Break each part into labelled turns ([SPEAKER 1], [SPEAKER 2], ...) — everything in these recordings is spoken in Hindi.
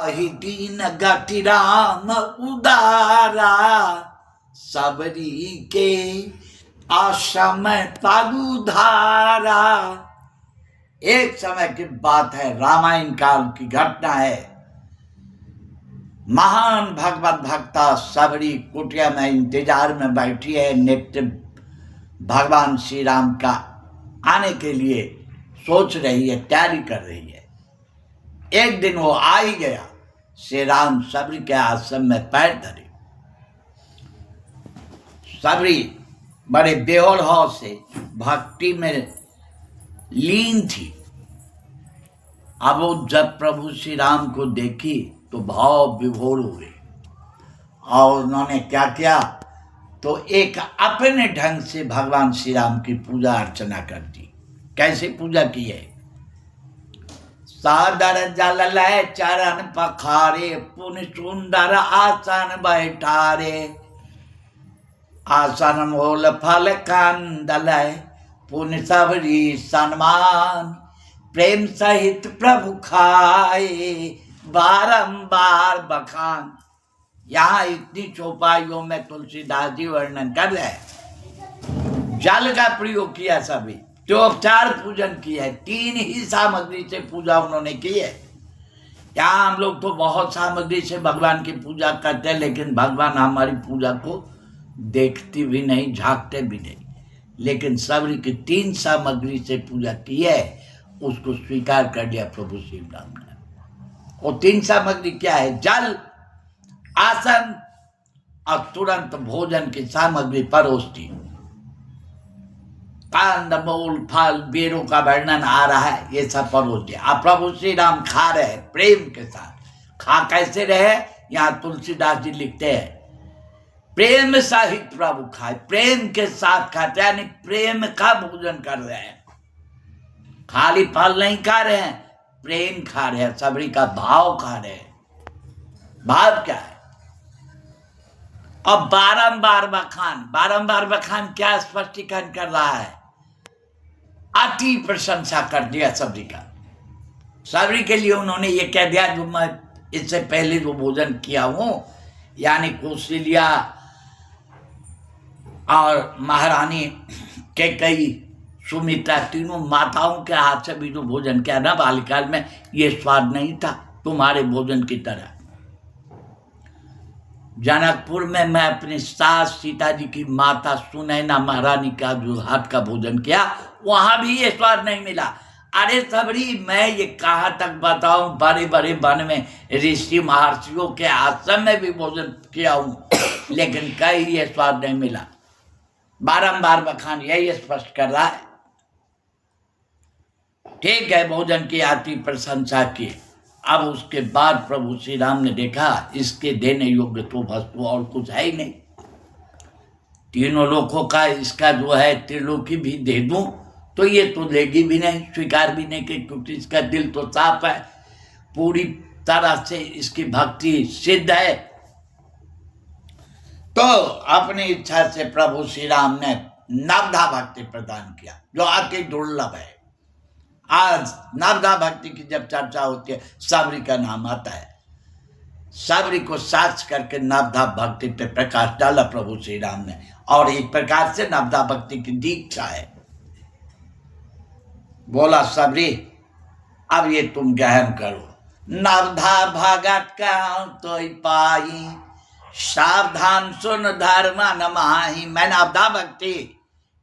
[SPEAKER 1] ही दीन गति राम उदारा, सबरी के आश्रम तागु धारा। एक समय की बात है, रामायण काल की घटना है। महान भगवत भक्ता सबरी कुटिया में इंतजार में बैठी है, नित्य भगवान श्री राम का आने के लिए सोच रही है, तैयारी कर रही है। एक दिन वो आ ही गया, श्री राम सबरी के आश्रम में पैर धरे। सबरी बड़े बेहोर भाव से भक्ति में लीन थी। अब वो जब प्रभु श्री राम को देखी तो भाव विभोर हुए और उन्होंने क्या किया, तो एक अपने ढंग से भगवान श्री राम की पूजा अर्चना कर दी। कैसे पूजा की है? सादर जल लय चरण पखारे, पुन सुंदर आसन बैठारे, आसन मोल फल कंदलय, पुन सबरी सम्मान, प्रेम सहित प्रभु खाए, बारंबार बखान। यहाँ इतनी चौपाइयों में तुलसीदास जी वर्णन कर रहे हैं। जल का प्रयोग किया सभी, चौपचार पूजन किया है, 3 ही सामग्री से पूजा उन्होंने की है। यहाँ हम लोग तो बहुत सामग्री से भगवान की पूजा करते हैं, लेकिन भगवान हमारी पूजा को देखती भी नहीं, झांकते भी नहीं। लेकिन सबरी की 3 सामग्री से पूजा की है, उसको स्वीकार कर लिया प्रभु श्री राम ने। वो 3 सामग्री क्या है? जल, आसन और तुरंत भोजन की सामग्री परोस दी। कंद मूल फल बेरों का वर्णन आ रहा है, ये सब परोस दिया। अब प्रभु श्री राम खा रहे प्रेम के साथ। खा कैसे रहे? यहाँ तुलसीदास जी लिखते हैं, प्रेम सहित प्रभु खाए, प्रेम के साथ खाते, यानी प्रेम का भोजन कर रहे हैं। खाली फल नहीं खा रहे हैं, प्रेम खा रहे हैं, सबरी का भाव खा रहे हैं। भाव क्या है? अब बारंबार बखान, बारंबार बखान क्या स्पष्टीकरण कर रहा है? अति प्रशंसा कर दिया सबरी का। सबरी के लिए उन्होंने ये कह दिया, जो मैं इससे पहले जो भोजन किया हूं, यानी कौशल्या और महारानी कैकेयी, सुमित्रा, तीनों माताओं के हाथ से भी जो भोजन किया ना बाल्यकाल में, ये स्वाद नहीं था तुम्हारे भोजन की तरह। जनकपुर में मैं अपनी सास सीता जी की माता सुनैना महारानी का जो हाथ का भोजन किया, वहां भी ये स्वाद नहीं मिला। अरे सबरी, मैं ये कहाँ तक बताऊं, बड़े बड़े वन में ऋषि महर्षियों के आश्रम में भी भोजन किया हूं, लेकिन कहीं ये स्वाद नहीं मिला। बारंबार बखान यही स्पष्ट कर रहा है। ठीक है, भोजन की अति प्रशंसा की। अब उसके बाद प्रभु श्री राम ने देखा, इसके देने योग्य तो वस्तु और कुछ है ही नहीं। तीनों लोगों का इसका जो है त्रिलोकी भी दे दूं तो ये तो लेगी भी नहीं, स्वीकार भी नहीं की, क्योंकि इसका दिल तो साफ है, पूरी तरह से इसकी भक्ति सिद्ध है। तो अपनी इच्छा से प्रभु श्री राम ने नवधा भक्ति प्रदान किया, जो अति दुर्लभ है। आज नवधा भक्ति की जब चर्चा होती है, सबरी का नाम आता है। सबरी को साक्ष करके नवधा भक्ति पे प्रकाश डाला प्रभु श्री राम ने, और एक प्रकार से नवधा भक्ति की दीक्षा है। बोला, सबरी अब ये तुम ग्रहण करो। नवधा भगत का तो पाई, सावधान सुन धर्म न माही। मैं नवधा भक्ति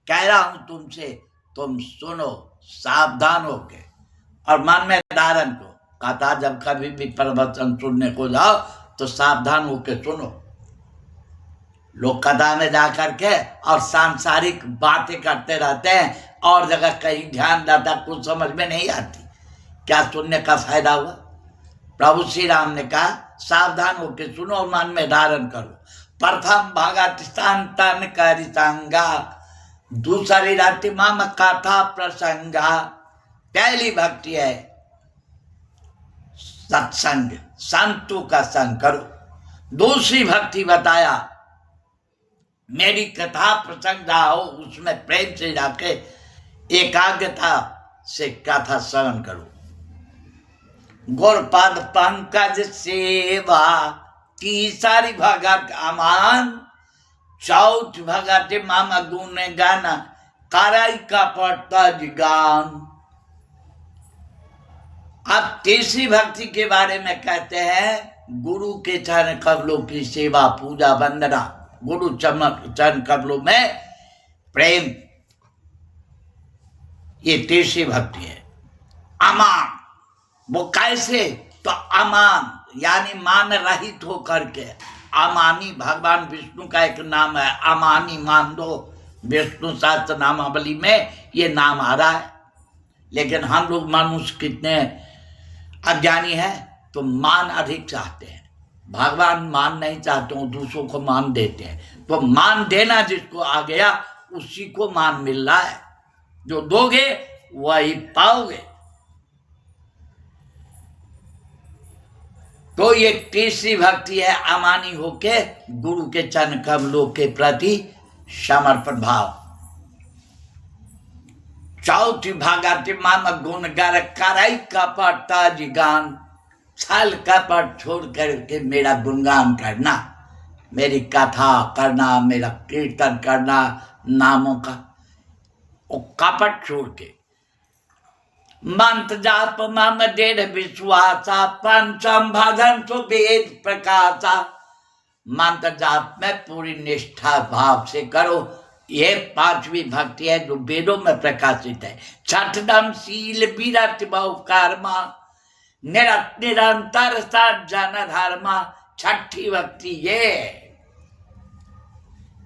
[SPEAKER 1] कह रहा हूं तुमसे, तुम सुनो सावधान होके और मन में धारण को। कथा जब कभी भी प्रवचन सुनने को जाओ तो सावधान होके सुनो। लोग कथा में जा करके और सांसारिक बातें करते रहते हैं, और जगह कहीं ध्यान रहता, कुछ समझ में नहीं आती, क्या सुनने का फायदा हुआ? प्रभु श्री राम ने कहा, सावधान होके सुनो और मन में धारण करो। प्रथम भगत संतन करि संगा, दूसरी राति मम कथा प्रसंगा। पहली भक्ति है सत्संग, संतों का संग करो। दूसरी भक्ति बताया, मेरी कथा प्रसंग हो, उसमें प्रेम से जाके एकाग्रता से कथा श्रवण करो। गुरपद पंकज सेवा, तीसरी भगत अमान, चौथ भगत मामा गुण गान, करई कपट तज गान। अब तीसरी भक्ति के बारे में कहते हैं गुरु के चरण कमलों की सेवा पूजा वंदना, गुरु चरण कमलों में प्रेम, ये तीसरी भक्ति है। अमान, वो कैसे? तो अमान यानी मान रहित होकर के, अमानी भगवान विष्णु का एक नाम है, अमानी मान दो, विष्णु सहस्त्र नामावली में ये नाम आ रहा है। लेकिन हम लोग मनुष्य कितने अज्ञानी है, तो मान अधिक चाहते हैं। भगवान मान नहीं चाहते हो, दूसरों को मान देते हैं। तो मान देना जिसको आ गया उसी को मान मिल रहा है, जो दोगे वही पाओगे। तो ये तीसरी भक्ति है, अमानी होके गुरु के चरण कमलों के प्रति समर्पण भाव। चौथी भगति माम गुण गर करई कपट तज गान, छल कपट छोड़ करके मेरा गुणगान करना, मेरी कथा करना, मेरा कीर्तन करना नामों का, वो कपट छोड़ के। मंत्र जाप मम दृढ़ विश्वासा, पंचम भजन सो वेद प्रकाशा। मंत्र जाप में पूरी निष्ठा भाव से करो, ये पांचवी भक्ति है जो वेदों में प्रकाशित है। छठम शील विरत बहु कर्मा, निरंतर सज्जन धर्मा। छठी भक्ति ये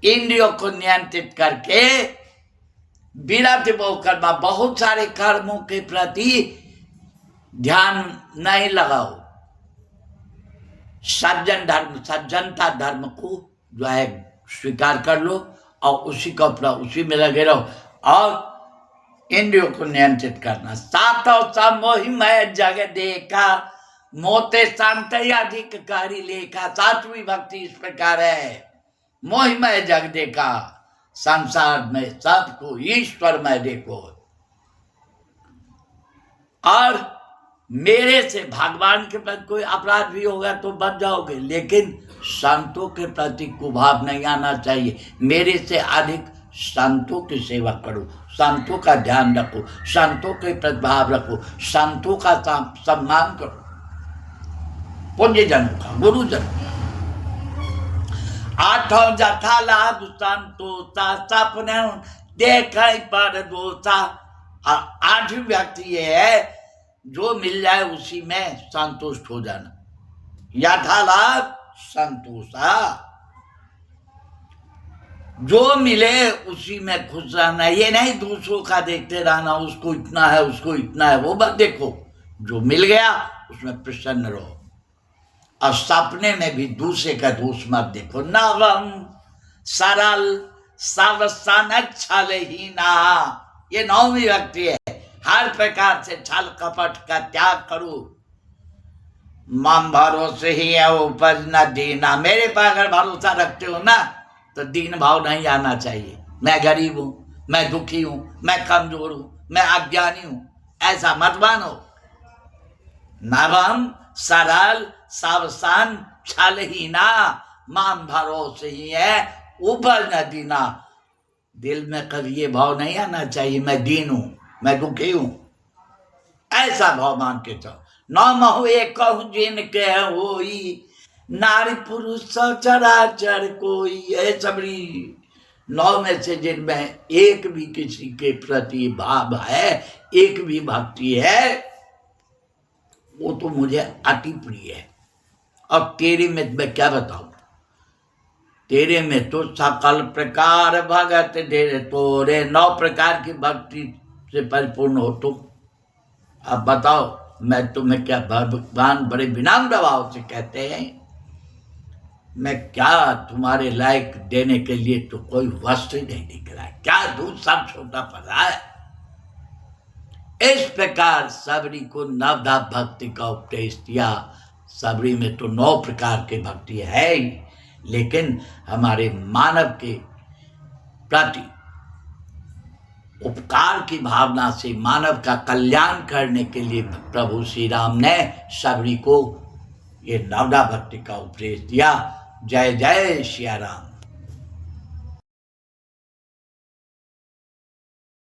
[SPEAKER 1] इंद्रियों को नियंत्रित करके विरत बहु कर्मा, बहुत सारे कर्मों के प्रति ध्यान नहीं लगाओ। सज्जन धर्म, सज्जनता धर्म को जो है स्वीकार कर लो और उसी को अपना उसी में लगे रहो, और इंद्रियों को नियंत्रित करना। सातों समोहिमय जग देखा, मोते शांत अधिक कारी लेखा। सातवीं भक्ति इस प्रकार है, मोहिमय जग देखा, संसार में सबको ईश्वरमय देखो, और मेरे से भगवान के प्रति कोई अपराध भी होगा तो बच जाओगे, लेकिन संतों के प्रति कुभाव नहीं आना चाहिए। मेरे से अधिक संतों की सेवा करो, संतों का ध्यान रखो, संतों के प्रति भाव रखो, संतों का सम्मान करो, पुण्यजनों का, गुरुजनों का। आठों जथा लाभ संतोषा, सपने देख पर दोषा। आठवीं व्यक्ति ये है, जो मिल जाए उसी में संतुष्ट हो जाना। यथालाभ संतोषा, जो मिले उसी में खुश रहना। ये नहीं दूसरों का देखते रहना, उसको इतना है उसको इतना है, वो बस देखो जो मिल गया उसमें प्रसन्न रहो। और सपने में भी दूसरे का दोष मत देखो। नवम सरल सावसान छल ही ना, ये नौवीं व्यक्ति है। हर प्रकार से छल कपट का त्याग करो। मम भरोसे ही है उपज न दीना, मेरे पर अगर भरोसा रखते हो ना तो दीन भाव नहीं आना चाहिए। मैं गरीब हूं, मैं दुखी हूं, मैं कमजोर हूं, मैं अज्ञानी हूं, ऐसा मत मानो। नवम सरल सावसान छल ही ना, माम भरोसे ही है उपज न दीना। दिल में कभी ये भाव नहीं आना चाहिए मैं दीन हूं, मैं दुखी हूं, ऐसा भाव मान के चलो। नौ महु एक जिनके होई, नारी पुरुष चराचर कोई। है सबरी नौ में से जिनमें एक भी किसी के प्रति भाव है, एक भी भक्ति है, वो तो मुझे अति प्रिय है। अब तेरे में मैं क्या बताऊं, तेरे में तो सकल प्रकार भगत दे तोरे। 9 प्रकार की भक्ति से परिपूर्ण हो तुम। अब बताओ मैं तुम्हें क्या, भगवान बड़े विनम्र भाव से कहते हैं, मैं क्या तुम्हारे लायक देने के लिए तो कोई वस्तु ही नहीं दिख रहा है, क्या दूध सब छोटा पड़ रहा है। इस प्रकार सबरी को नवधा भक्ति का उपदेश दिया। सबरी में तो 9 प्रकार की भक्ति है ही, लेकिन हमारे मानव के प्रति उपकार की भावना से मानव का कल्याण करने के लिए प्रभु श्री राम ने सबरी को ये नवदा भक्ति का उपदेश दिया। जय जय सिया राम।